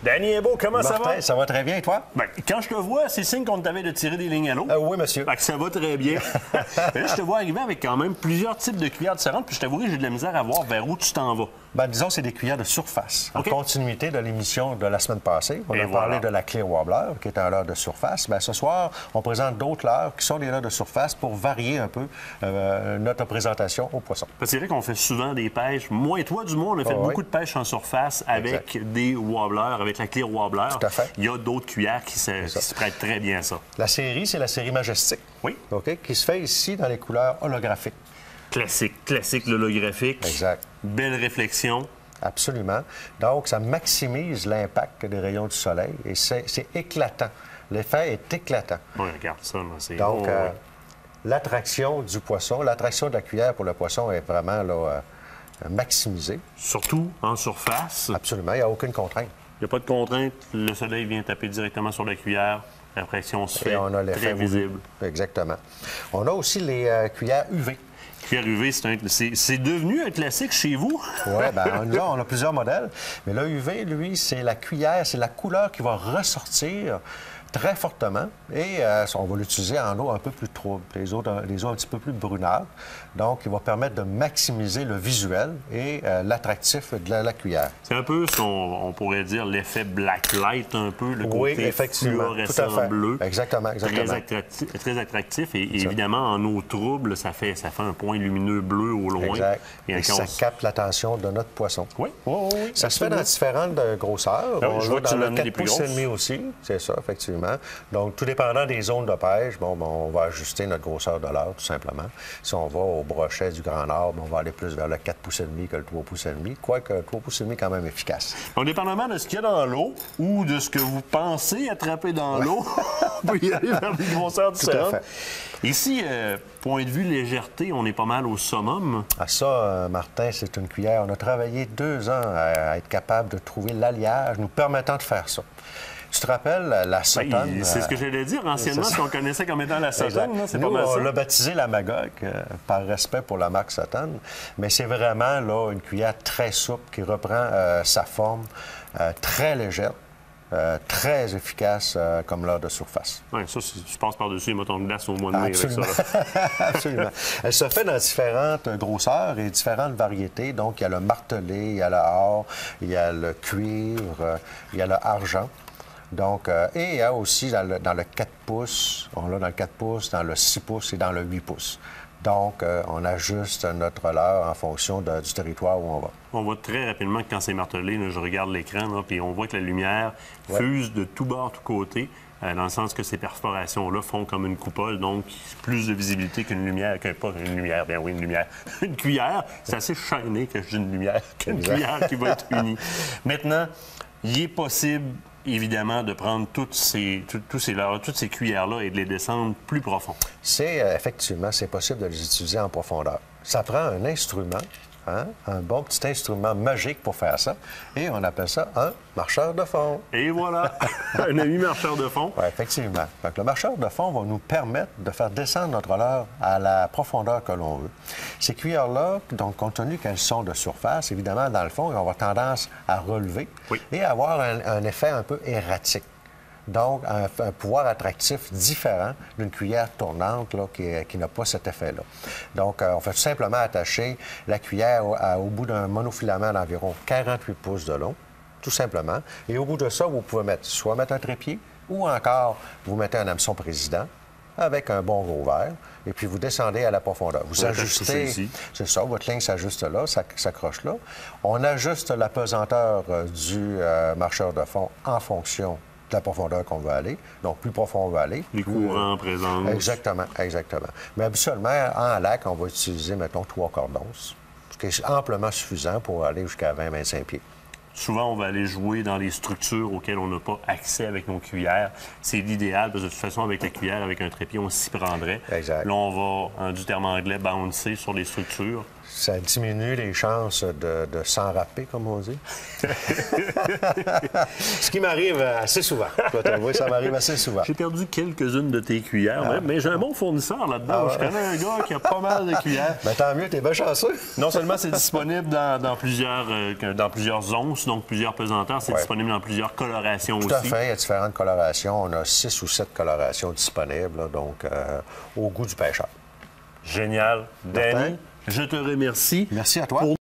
Danny Hébert, comment ça va? Martin, ça va très bien, et toi? Ben, quand je te vois, c'est signe qu'on t'avait de tirer des lignes à l'eau. Oui, monsieur. Fait que ça va très bien. Là, je te vois arriver avec quand même plusieurs types de cuillères différentes, puis je t'avouerai que j'ai de la misère à voir vers où tu t'en vas. Ben, disons, c'est des cuillères de surface. OK. En continuité de l'émission de la semaine passée, on Et a voilà. parlé de la Clear Wobbler, qui est un leurre de surface. Ben, ce soir, on présente d'autres leurres qui sont des leurres de surface pour varier un peu notre présentation aux poissons. Parce que c'est vrai qu'on fait souvent des pêches. Moi et toi, du moins, on a fait beaucoup de pêches en surface avec des wobblers, avec la Clear Wobbler. Tout à fait. Il y a d'autres cuillères qui se prêtent très bien à ça. La série, c'est la série Majestic. Oui. OK, qui se fait ici dans les couleurs holographiques. Classique, l'holographique. Exact. Belle réflexion. Absolument. Donc, ça maximise l'impact des rayons du soleil et c'est éclatant. L'effet est éclatant. Oui, regarde ça. Là, c'est... Donc, oui. l'attraction du poisson, l'attraction de la cuillère pour le poisson est vraiment là, maximisée. Surtout en surface. Absolument, il n'y a aucune contrainte. Il n'y a pas de contrainte. Le soleil vient taper directement sur la cuillère. La pression se fait Et on a l'effet très visible. Exactement. On a aussi les cuillères UV. Cuillère UV, c'est devenu un classique chez vous? Oui, bien, là, on a plusieurs modèles. Mais le UV, lui, c'est la cuillère, c'est la couleur qui va ressortir très fortement. Et on va l'utiliser en eau un peu plus trouble, les eaux un petit peu plus brunâtres. Donc, il va permettre de maximiser le visuel et l'attractif de la cuillère. C'est un peu, on pourrait dire, l'effet blacklight, un peu, le côté effectivement, fluorescent tout à fait. bleu. Exactement. Très attractif. Et évidemment, en eau trouble, ça fait un point lumineux bleu au loin. Exact. Et quand ça capte l'attention de notre poisson. Oui. Ça se fait dans différentes grosseurs. Ah oui, je vois que dans tu le l'as mis 4 des plus pouces et grosses. demi aussi, c'est ça, effectivement. Donc, tout dépendant des zones de pêche, on va ajuster notre grosseur de leurre, tout simplement. Si on va au brochet du Grand Nord, on va aller plus vers le 4 pouces et demi que le 3 pouces et demi, quoique le 3 pouces et demi est quand même efficace. Donc, dépendamment de ce qu'il y a dans l'eau ou de ce que vous pensez attraper dans l'eau, on peut y aller vers des grosseurs différentes. Tout à fait. Ici, point de vue légèreté, on est pas mal au summum. Ah, ça, Martin, c'est une cuillère. On a travaillé 2 ans à être capable de trouver l'alliage nous permettant de faire ça. Tu te rappelles, la Sutton? C'est ce que j'allais dire. Anciennement, ce qu'on connaissait comme étant la Exact. Sutton, c'est pas Nous, mal ça. on l'a baptisé la Magog, par respect pour la marque Sutton. Mais c'est vraiment là, une cuillère très souple qui reprend sa forme, très légère, très efficace comme leurre de surface. Oui, ça, tu passes par-dessus les motons de glace au mois de mai avec ça. Là. Absolument. Elle se fait dans différentes grosseurs et différentes variétés. Donc, il y a le martelé, il y a le or, il y a le cuivre, il y a le argent. Donc, et il y a aussi dans le 4 pouces, on l'a dans le 4 pouces, dans le 6 pouces et dans le 8 pouces. Donc, on ajuste notre leurre en fonction du territoire où on va. On voit très rapidement que quand c'est martelé, là, je regarde l'écran, puis on voit que la lumière fuse de tous bords, tous côtés, dans le sens que ces perforations-là font comme une coupole, donc plus de visibilité qu'une lumière, pas une lumière, bien oui, une lumière. Une cuillère, c'est assez shiny que je dis une lumière, qu'une cuillère qui va être unie. Maintenant, il est possible évidemment, de prendre toutes ces cuillères-là et de les descendre plus profond. Effectivement, c'est possible de les utiliser en profondeur. Ça prend un instrument, un bon petit instrument magique pour faire ça, et on appelle ça un marcheur de fond. Et voilà, un ami marcheur de fond. Oui, effectivement. Donc, le marcheur de fond va nous permettre de faire descendre notre leurre à la profondeur que l'on veut. Ces cuillères-là, donc, compte tenu qu'elles sont de surface, évidemment, dans le fond, elles vont avoir tendance à relever et avoir un effet un peu erratique. Donc, un pouvoir attractif différent d'une cuillère tournante là, qui n'a pas cet effet-là. Donc, on fait tout simplement attacher la cuillère au bout d'un monofilament d'environ 48 pouces de long, tout simplement. Et au bout de ça, vous pouvez mettre un trépied ou encore vous mettez un hameçon président avec un bon gros verre, et puis vous descendez à la profondeur. Vous ajustez, c'est ça, votre ligne s'ajuste là, s'accroche là. On ajuste la pesanteur du marcheur de fond en fonction de la profondeur qu'on veut aller. Donc, plus profond on va aller. Les courants en présence. Exactement. Mais habituellement, en lac, on va utiliser, mettons, 3 quarts d'once, ce qui est amplement suffisant pour aller jusqu'à 20-25 pieds. Souvent, on va aller jouer dans les structures auxquelles on n'a pas accès avec nos cuillères. C'est l'idéal, parce que de toute façon, avec la cuillère, avec un trépied, on s'y prendrait. Exact. Là, on va, du terme anglais, bouncer sur les structures. Ça diminue les chances de s'enrapper, comme on dit. Ce qui m'arrive assez souvent. Oui, ça m'arrive assez souvent. J'ai perdu quelques-unes de tes cuillères, mais j'ai un bon fournisseur là-dedans. Ouais. Je connais un gars qui a pas mal de cuillères. Mais tant mieux, t'es bien chanceux. Non seulement c'est disponible dans plusieurs onces, donc plusieurs pesanteurs, c'est disponible dans plusieurs colorations aussi. Tout à fait, il y a différentes colorations. On a 6 ou 7 colorations disponibles, là, donc au goût du pêcheur. Génial. Danny, je te remercie. Merci à toi.